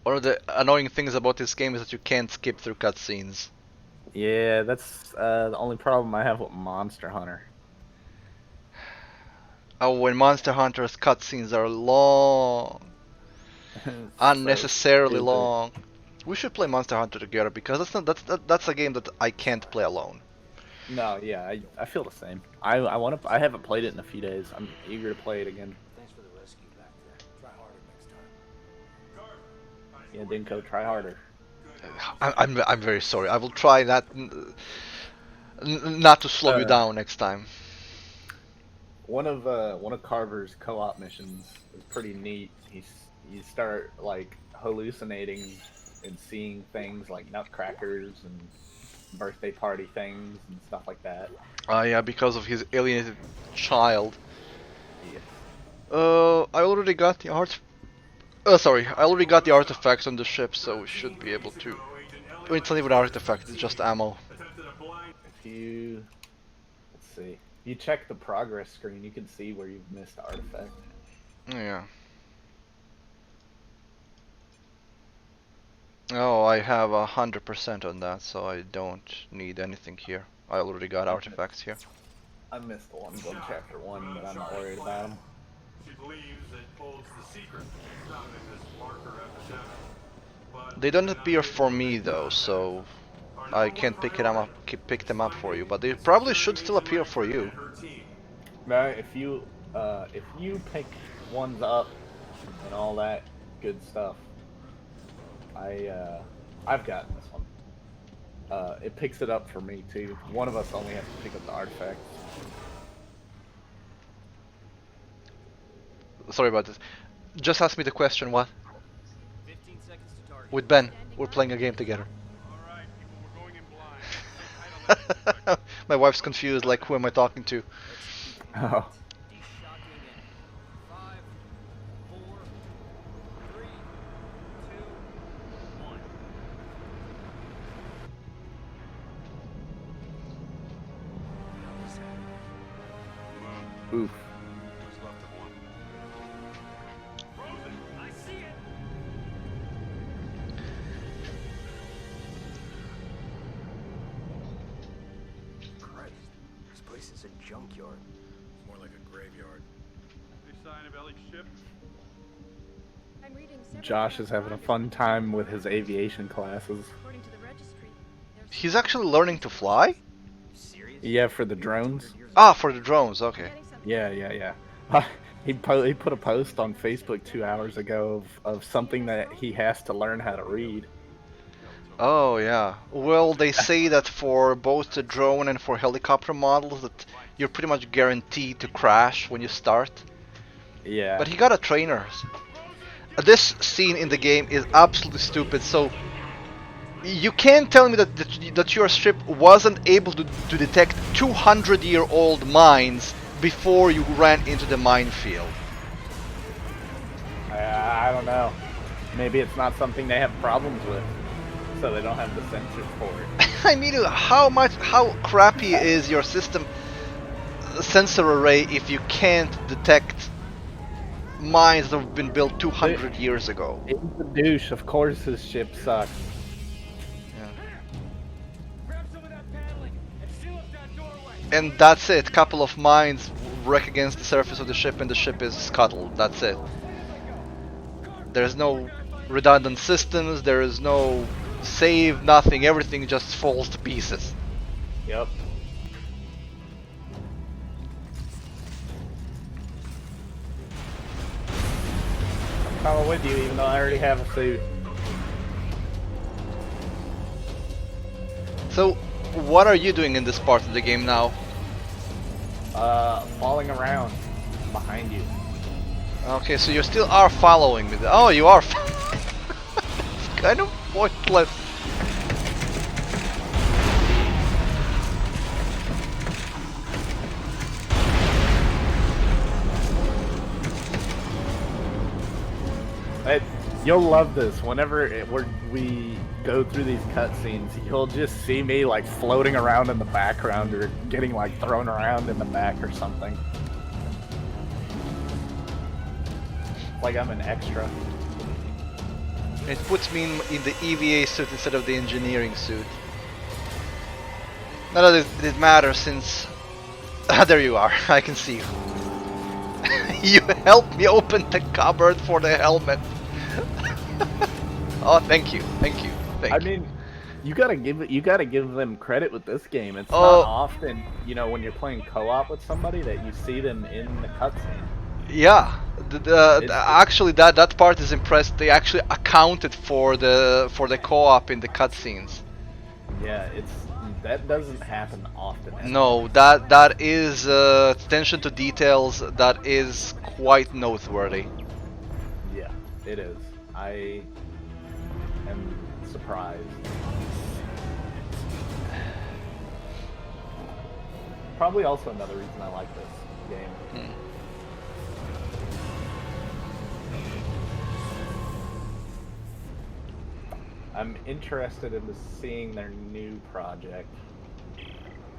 One of the annoying things about this game is that you can't skip through cutscenes. Yeah, that's the only problem I have with Monster Hunter. Oh, when Monster Hunter's cutscenes are long, It's so unnecessarily stupid. long. We should play Monster Hunter together because that's a game that I can't play alone. No, yeah, I feel the same. I haven't played it in a few days. I'm eager to play it again. Thanks for the rescue back there. Try harder next time. Yeah, Dinko, try harder. I'm very sorry. I will try not to slow you Uh, down next time. one of Carver's co-op missions is pretty neat. You start like hallucinating and seeing things like nutcrackers and birthday party things and stuff like that. Yeah, because of his alienated child. Yeah. I already got the art. Sorry, I already got the artifacts on the ship, so we should be able to. It's not even an artifact; it's just ammo. If you let's see, if you check the progress screen, you can see where you've missed artifact. Yeah. Oh, I have 100% on that, so I don't need anything here. I already got artifacts here. I missed the ones on chapter 1, but I'm not worried about them. She believes it holds the secret found in this marker epidemic. But They don't appear for me though, so I can't pick them up for you. But they probably should still appear for you. No, if you pick ones up and all that good stuff, I've gotten this one. It picks it up for me too. One of us only has to pick up the artifacts. Sorry about this. Just ask me the question. What? 15 seconds to target. With Ben, we're playing a game together. Alright, people, we're going in blind. I don't know. My wife's confused. Like, who am I talking to? Oh, He's shocking in 5, 4, 3, 2, 1. oof. Who's left of one? Frozen! I see it! Christ, this place is a junkyard. It's more like a graveyard. Any sign of Ellie's ship? I'm reading several Josh is having a fun time with his aviation classes. according to the registry. There's He's actually learning to fly? Serious? Yeah, for the drones. Ah, for the drones. Okay. getting something. Yeah. He put a post on Facebook 2 hours ago of something that he has to learn how to read. Oh yeah. Well, they say that for both the drone and for helicopter models that you're pretty much guaranteed to crash when you start. Yeah. But he got a trainer. This scene in the game is absolutely stupid. So you can't tell me that your ship wasn't able to detect 200-year-old mines before you ran into the minefield. I don't know. Maybe it's not something they have problems with, so they don't have the sensors for it. I mean, how crappy is your system sensor array if you can't detect mines that have been built 200 years ago? He's a douche. Of course his ship sucks. Grab some of that paneling and seal up that doorway! And that's it. Couple of mines wreck against the surface of the ship and the ship is scuttled. That's it. There's no redundant systems, there is no save, nothing. Everything just falls to pieces. Yep. I'm coming with you, even though I already have a suit. So, what are you doing in this part of the game now? Falling around behind you. Okay, so you still are following me. Oh, you are. It's kind of pointless. You'll love this. Whenever we go through these cutscenes, you'll just see me like floating around in the background or getting like thrown around in the back or something. Like I'm an extra. It puts me in the EVA suit instead of the engineering suit. Not that it matters since... there you are, I can see you. You helped me open the cupboard for the helmet. Oh, thank you, thank you, thank I you. mean, you gotta give them credit with this game. It's Oh. not often, you know, when you're playing co-op with somebody that you see them in the cutscene. Yeah, It's- actually that part is impressed. They actually accounted for the co-op in the cutscenes. Yeah, that doesn't happen often. No, that is attention to details that is quite noteworthy. Yeah, it is. I am surprised. Probably also another reason I like this game. Hmm. I'm interested in seeing their new project.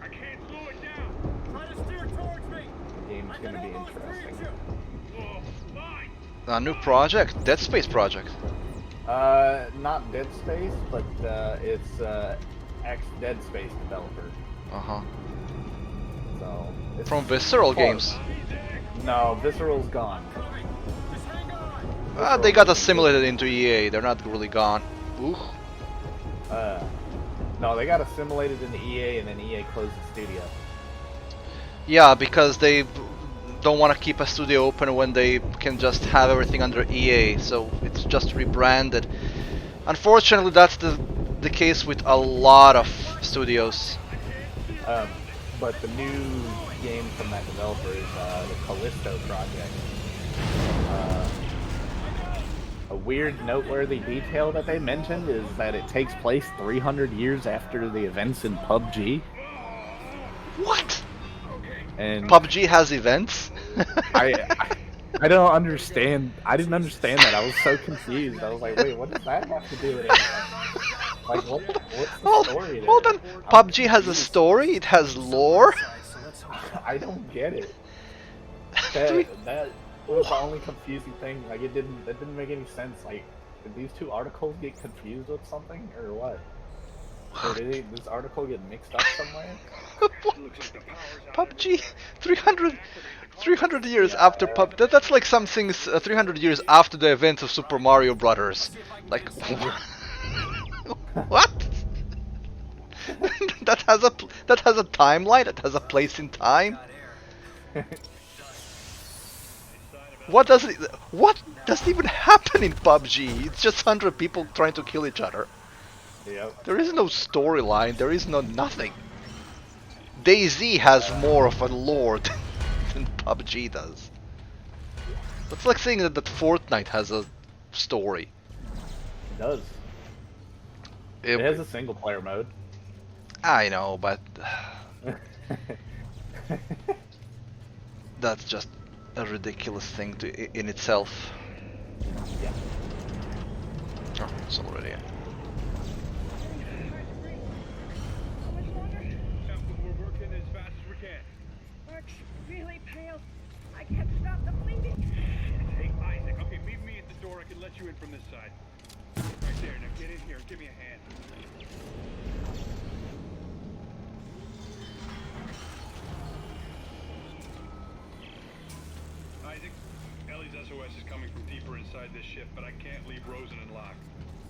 I can't slow it down. Try to steer towards me. The game's gonna be interesting. Oh, fine. A new project, Dead Space project. Not Dead Space, but it's ex-Dead Space developer. Uh huh. So it's From Visceral close. Games. No, Visceral's gone. Just hang on. They got Visceral- assimilated into EA. They're not really gone. Ooh. No, they got assimilated into EA, and then EA closed the studio. Yeah, because they don't want to keep a studio open when they can just have everything under EA, so it's just rebranded. Unfortunately, that's the case with a lot of studios. But the new game from that developer is the Callisto project. A weird, noteworthy detail that they mentioned is that it takes place 300 years after the events in PUBG. What? And PUBG has events? I don't understand. I didn't understand that. I was so confused. I was like, wait, what does that have to do with anything? Like, what's the story there? Hold on. PUBG has a story? It has lore? I don't get it. That was the only confusing thing. Like, that didn't make any sense. Like, did these two articles get confused with something, or what? Or did this article get mixed up somewhere? PUBG 300 years after that's like some things 300 years after the events of Super Mario Brothers. Like what? that has a timeline, that has a place in time. What does even happen in PUBG? It's just 100 people trying to kill each other. Yep. There is no storyline, there is no nothing. DayZ has more of a lore than PUBG does. That's like saying that Fortnite has a story. It does. It has a single player mode. I know, but that's just a ridiculous thing in itself. Yeah. Oh, it's already in. We're working as fast as we can. Mark's really pale. I can't stop the bleeding. Hey, Isaac. Okay, meet me at the door. I can let you in from this side. Right there. Now get in here and give me a hand. Isaac, Ellie's SOS is coming from deeper inside this ship, but I can't leave Rosen and Locke.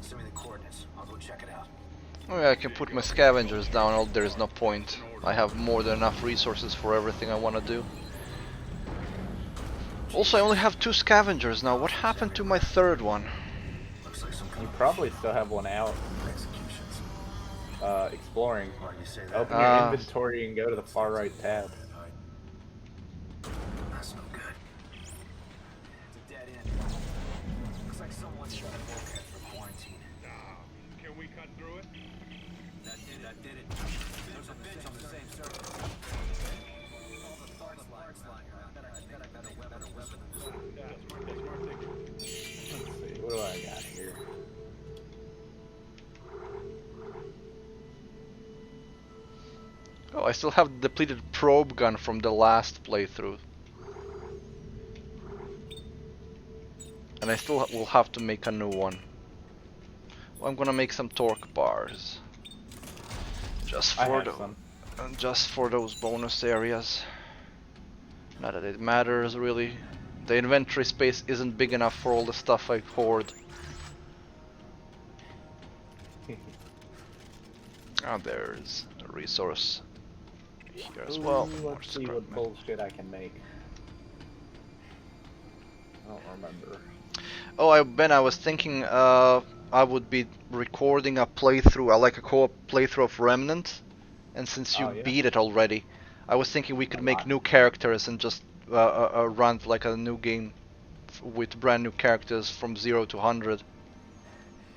Send me the coordinates. I'll go check it out. Oh yeah, I can put my scavengers down, although there is no point. I have more than enough resources for everything I want to do. Also, I only have 2 scavengers now. What happened to my third one? Looks like some You kind of probably still have one out. executions. Exploring. Why do you say that? Open your Ah. inventory and go to the far right tab. That's no good. It's a dead end. Looks like someone shot a bulkhead for quarantine. Can we cut through it? That did it. There's a bitch on the same server. All the parts lying around. I bet I got a better weapon. Yeah, smart thinking. Let's see, what do I got here? Oh, I still have the depleted probe gun from the last playthrough. And I still will have to make a new one. I'm gonna make some torque bars. Just for just for those bonus areas. Not that it matters really. The inventory space isn't big enough for all the stuff I hoard. Ah, there's a resource here as well. More Let's see scrap what metal. bullshit I can make. I don't remember. Oh, Ben, I was thinking I would be recording a playthrough, like a co-op playthrough of Remnant, and since you Oh, yeah. beat it already, I was thinking we could A make lot. new characters and just run like a new game with brand new characters from 0 to 100.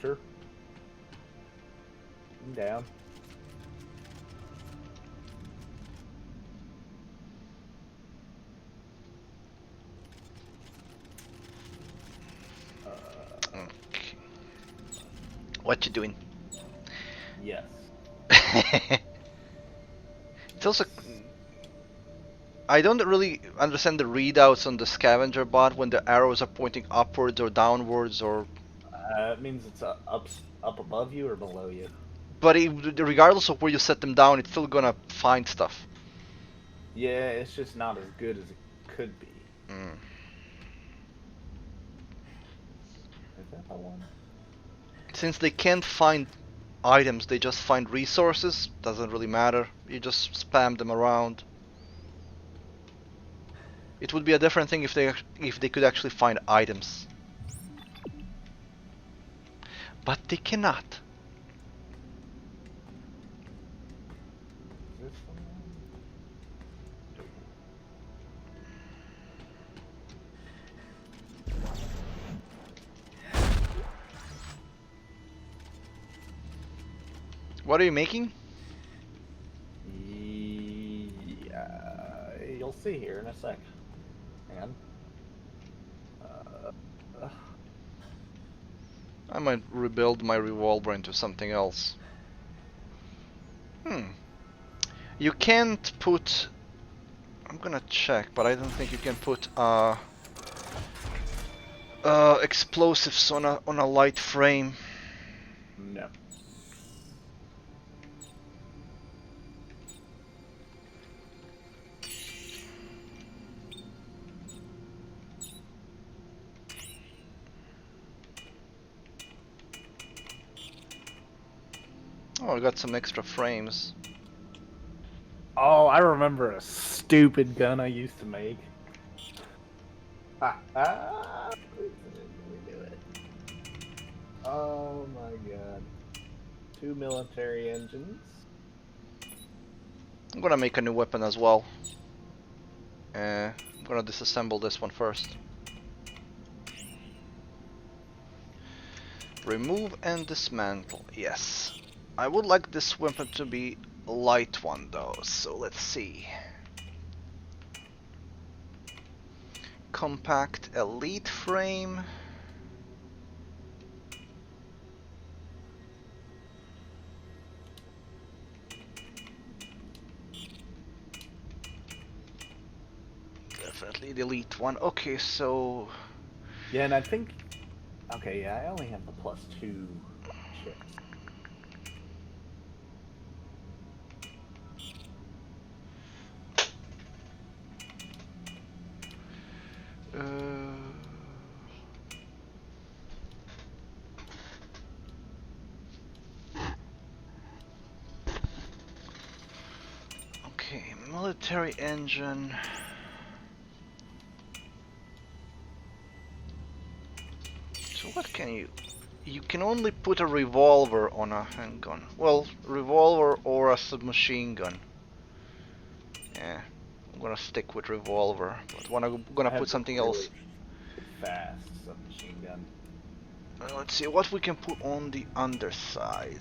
Sure. I'm down. Okay. What you doing? Yes. It's also I don't really understand the readouts on the scavenger bot when the arrows are pointing upwards or downwards or. It means it's up above you or below you. But regardless of where you set them down, it's still gonna find stuff. Yeah, it's just not as good as it could be. Mm. Is that the one? Since they can't find items, they just find resources. Doesn't really matter. You just spam them around. It would be a different thing if they could actually find items. But they cannot. Is this the one? What are you making? Yeah, you'll see here in a sec. Hang on. I might rebuild my revolver into something else. You can't put. I'm gonna check, but I don't think you can put explosives on a light frame. No. Oh, I got some extra frames. Oh, I remember a stupid gun I used to make. Ha ha! We do it. Oh my god. 2 military engines. I'm gonna make a new weapon as well. I'm gonna disassemble this one first. Remove and dismantle. Yes. I would like this weapon to be a light one though, so let's see. Compact elite frame. Definitely the elite one. Okay, so Yeah, and I think... Okay, yeah, I only have the +2 chips. okay, military engine. So what can you... You can only put a revolver on a handgun. Well, revolver or a submachine gun. Yeah, I'm gonna stick with revolver. But when I'm gonna I have put something really else. fast submachine gun. Let's see what we can put on the underside.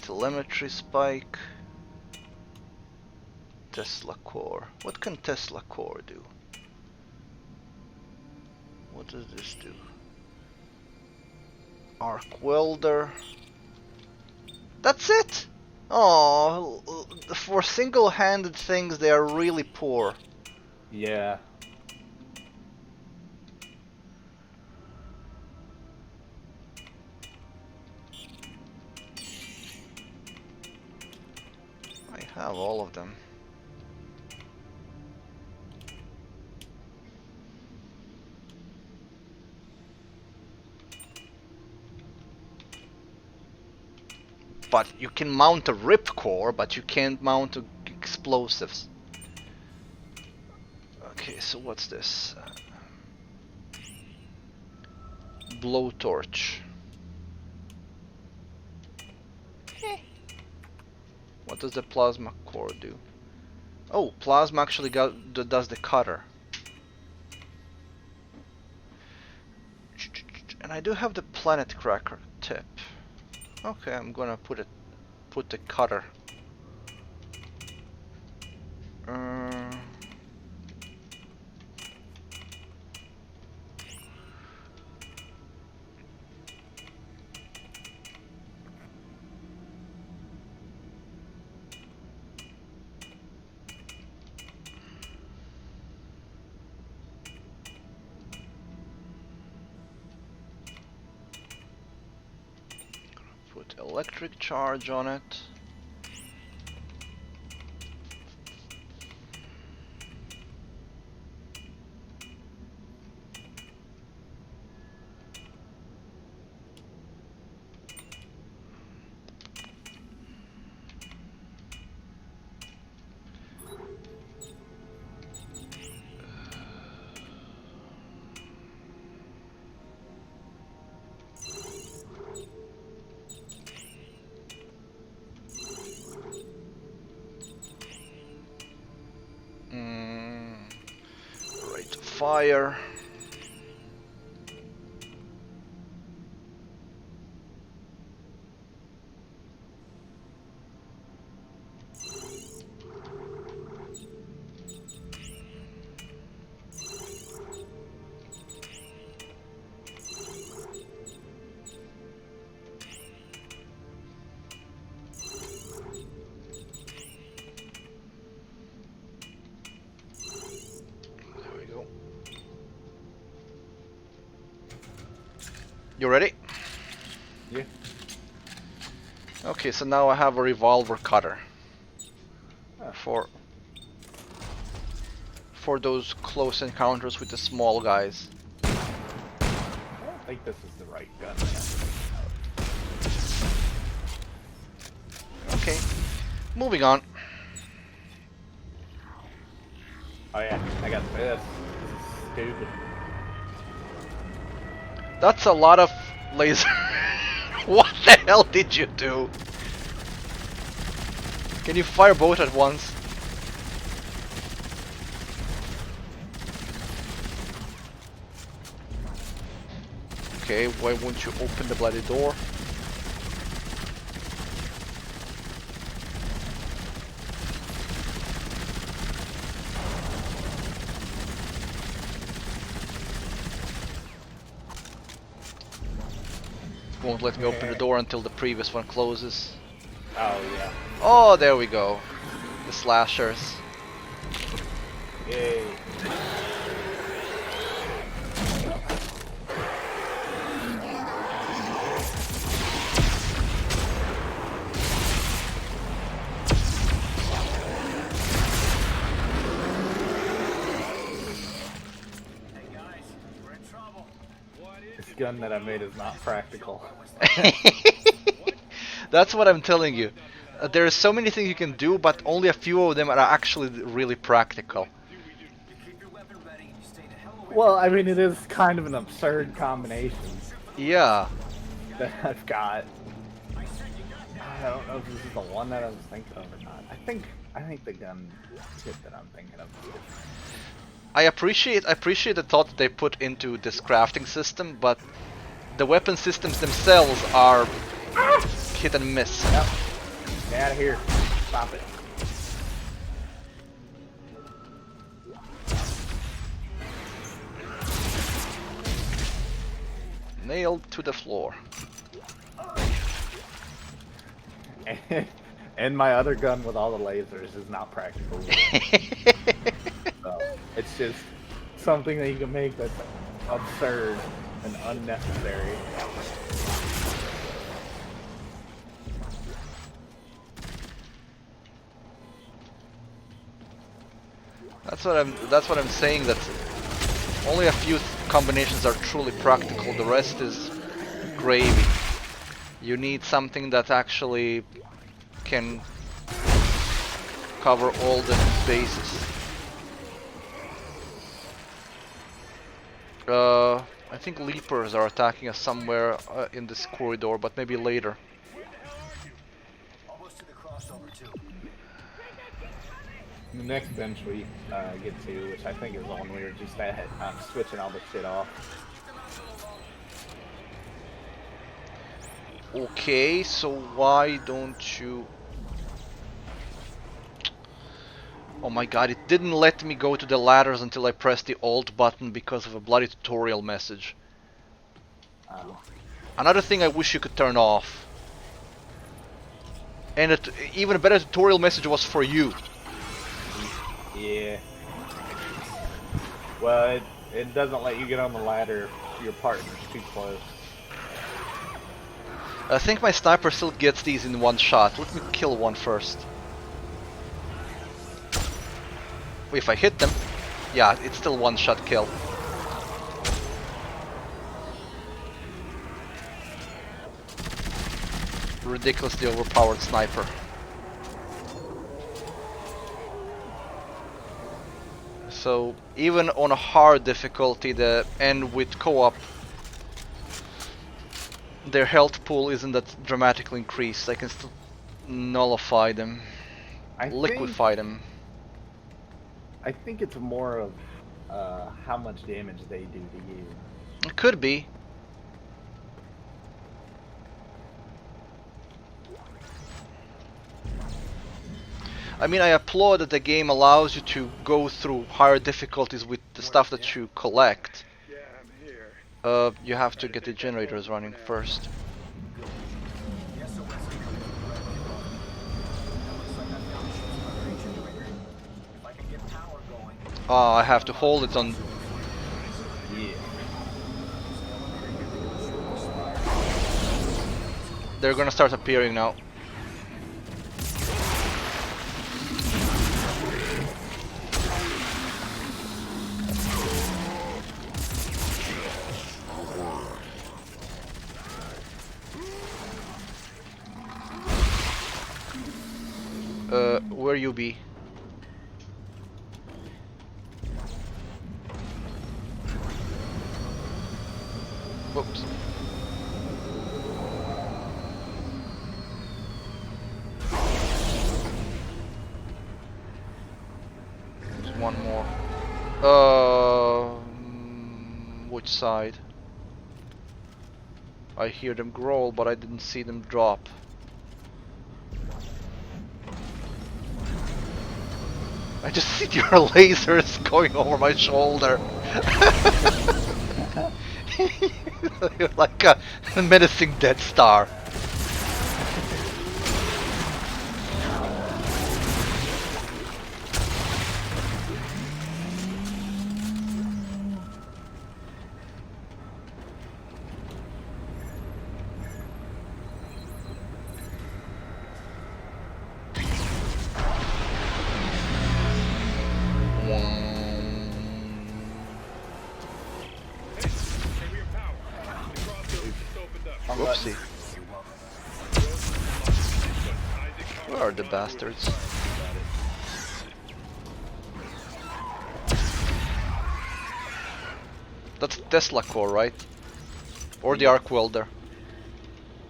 Telemetry spike. Tesla core. What can Tesla core do? What does this do? Arc welder. That's it! Oh, for single-handed things they are really poor. Yeah. have all of them. But you can mount a ripcore, but you can't mount explosives. Okay, so what's this? Blowtorch. What does the plasma core do? Oh, plasma actually does the cutter. And I do have the planet cracker tip. Okay, I'm gonna put the cutter. Put electric charge on it. Rate of fire. You ready? Yeah. Okay, so now I have a revolver cutter. Oh. For those close encounters with the small guys. I don't think this is the right gun. Okay, moving on. Oh yeah, I got this. This is stupid. That's a lot of laser. What the hell did you do? Can you fire both at once? Okay, why won't you open the bloody door? Won't let me open the door until the previous one closes. Oh yeah. Oh, there we go. The slashers. Yay. Hey guys, we're in trouble. This gun that I made is not practical. That's what I'm telling you. There are so many things you can do, but only a few of them are actually really practical. You keep your weapon ready and you stay the hell away. Well, I mean, it is kind of an absurd combination Yeah. that I've got. I don't know if this is the one that I was thinking of or not. I think the gun tip that I'm thinking of is different. I appreciate the thought that they put into this crafting system, but the weapon systems themselves are hit and miss. Yep. Get out of here. Stop it. Nailed to the floor. And my other gun with all the lasers is not practical. So, it's just something that you can make that's absurd and unnecessary. That's what I'm saying. That only a few combinations are truly practical. The rest is gravy. You need something that actually can cover all the bases. I think leapers are attacking us somewhere in this corridor, but maybe later. Almost to the crossover too. The next bench we get to, which I think is the one we were just at, switching all the shit off. Okay, so why don't you... Oh my god, it didn't let me go to the ladders until I pressed the Alt button because of a bloody tutorial message. Another thing I wish you could turn off. And an even better tutorial message was for you. Yeah. Well, it doesn't let you get on the ladder if your partner's too close. I think my sniper still gets these in one shot. Let me kill one first. If I hit them, yeah, it's still one shot kill. Ridiculously overpowered sniper. So even on a hard difficulty, and with co-op, their health pool isn't that dramatically increased. I can still nullify them, liquefy them. I think it's more of how much damage they do to you. It could be. I mean, I applaud that the game allows you to go through higher difficulties with the stuff that you collect. Yeah, I'm here. You have to get the generators running first. Yes, so Wesley coming from the red kilo. That looks like I found the ship's primary generator. If I can get power going. I have to hold it on. Yeah. They're gonna start appearing now. Where you be? Whoops. There's one more. Which side? I hear them growl, but I didn't see them drop. I just see your lasers going over my shoulder. You're like a menacing Death Star. Hey, we have power. The crossover just opened up. Whoopsie. Isaac, Where are the bastards? That's Tesla core, right? Or the arc welder.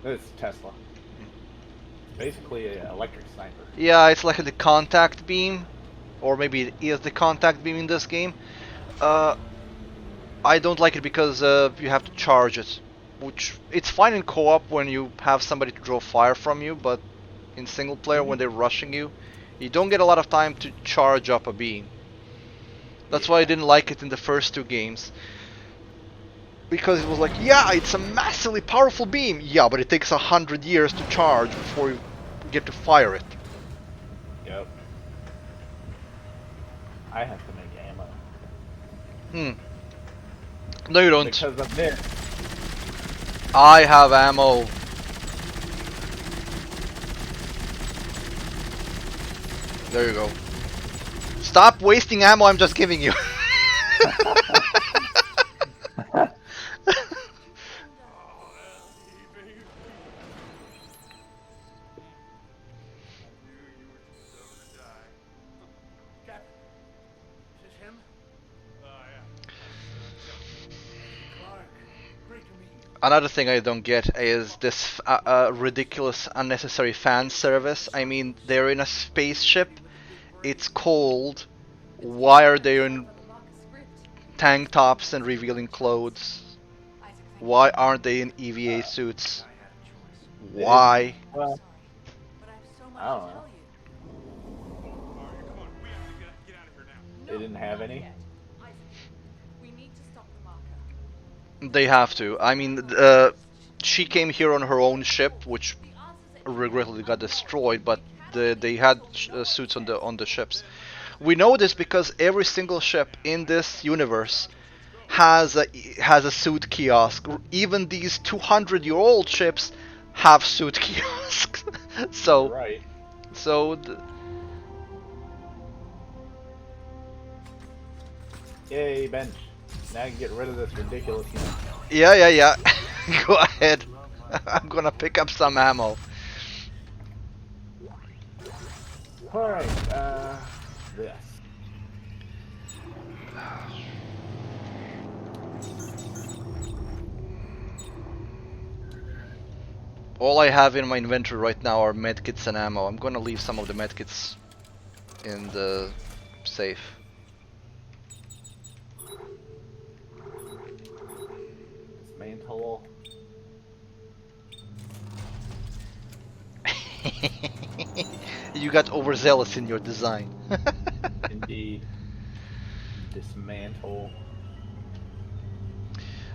This is Tesla. Basically an electric sniper. Yeah, it's like the contact beam, or maybe it is the contact beam in this game. I don't like it because you have to charge it, which it's fine in co-op when you have somebody to draw fire from you, but in single player when they're rushing you, you don't get a lot of time to charge up a beam. That's why I didn't like it in the first two games. Because it was like, yeah, it's a massively powerful beam. Yeah, but it takes 100 years to charge before you get to fire it. Yep. I have to make ammo. No, you don't. Because of this. I have ammo. There you go. Stop wasting ammo I'm just giving you. Captain, is this him? Yeah. Clark, great to meet you. Another thing I don't get is this ridiculous, unnecessary fan service. I mean, they're in a spaceship. It's cold. Why are they in tank tops and revealing clothes? Why aren't they in EVA suits? Why? Well, But I have so much I don't to know. tell you. Alright, come on. We have to get out of here now. They didn't have any. Isaac, we need to stop the marker. They have to. I mean, she came here on her own ship, which The answers that regrettably got destroyed, but they had suits on the ships. We know this because every single ship in this universe has a suit kiosk. Even these 200-year-old ships have suit kiosks. You're so right. so Yay, bench. Now I can get rid of this ridiculousness. yeah. Go ahead. I'm gonna pick up some ammo. Alright, this. All I have in my inventory right now are medkits and ammo. I'm gonna leave some of the medkits in the safe. Dismantle. You got overzealous in your design. Indeed. Dismantle.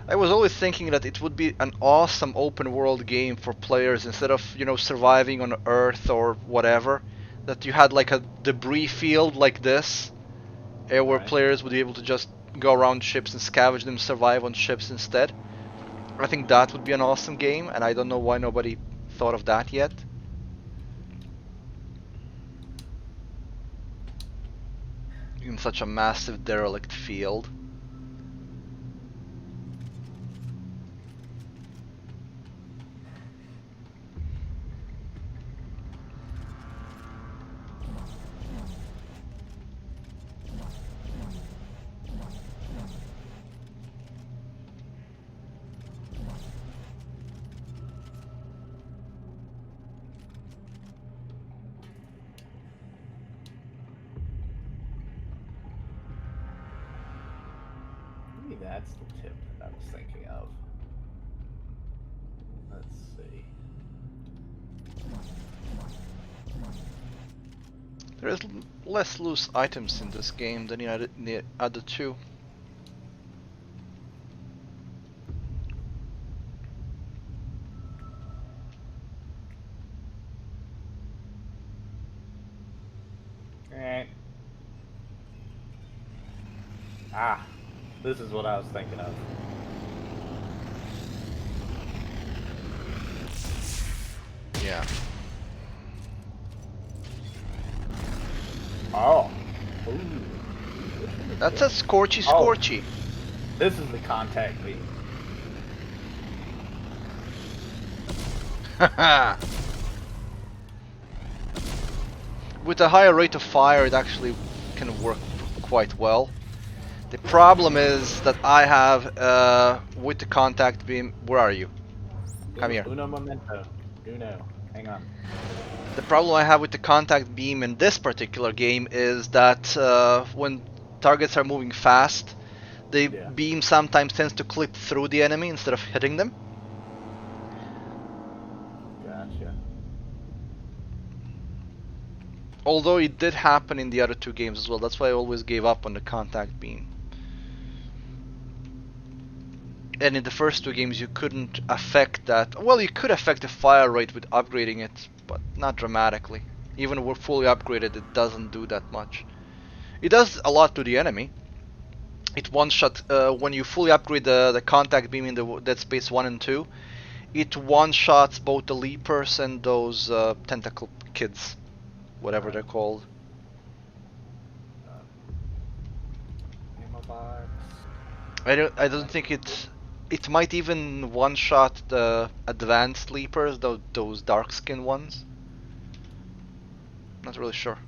I was always thinking that it would be an awesome open world game for players instead of, surviving on Earth or whatever, that you had like a debris field like this, where Right. players would be able to just go around ships and scavenge them, survive on ships instead. I think that would be an awesome game, and I don't know why nobody thought of that yet. In such a massive derelict field. Maybe that's the tip that I was thinking of. Let's see. There's less loose items in this game than in the other two. Alright. Ah, this is what I was thinking of. Yeah. Oh. Ooh. That's a scorchy Oh. scorchy. This is the contact beam. With a higher rate of fire, it actually can work quite well. The problem is that I have, with the contact beam, where are you? Come here. Uno momento. Uno. Hang on. The problem I have with the contact beam in this particular game is that when targets are moving fast, the Yeah. beam sometimes tends to clip through the enemy instead of hitting them. Gotcha. Although it did happen in the other two games as well. That's why I always gave up on the contact beam. And in the first two games you couldn't affect that. Well, you could affect the fire rate with upgrading it, but not dramatically. Even when fully upgraded, it doesn't do that much. It does a lot to the enemy. It one-shot, when you fully upgrade the contact beam in the Dead Space 1 and 2, it one-shots both the Leapers and those tentacle kids. Whatever they're called. Fox. I don't think it might even one-shot the advanced sleepers, those dark skin ones. Not really sure.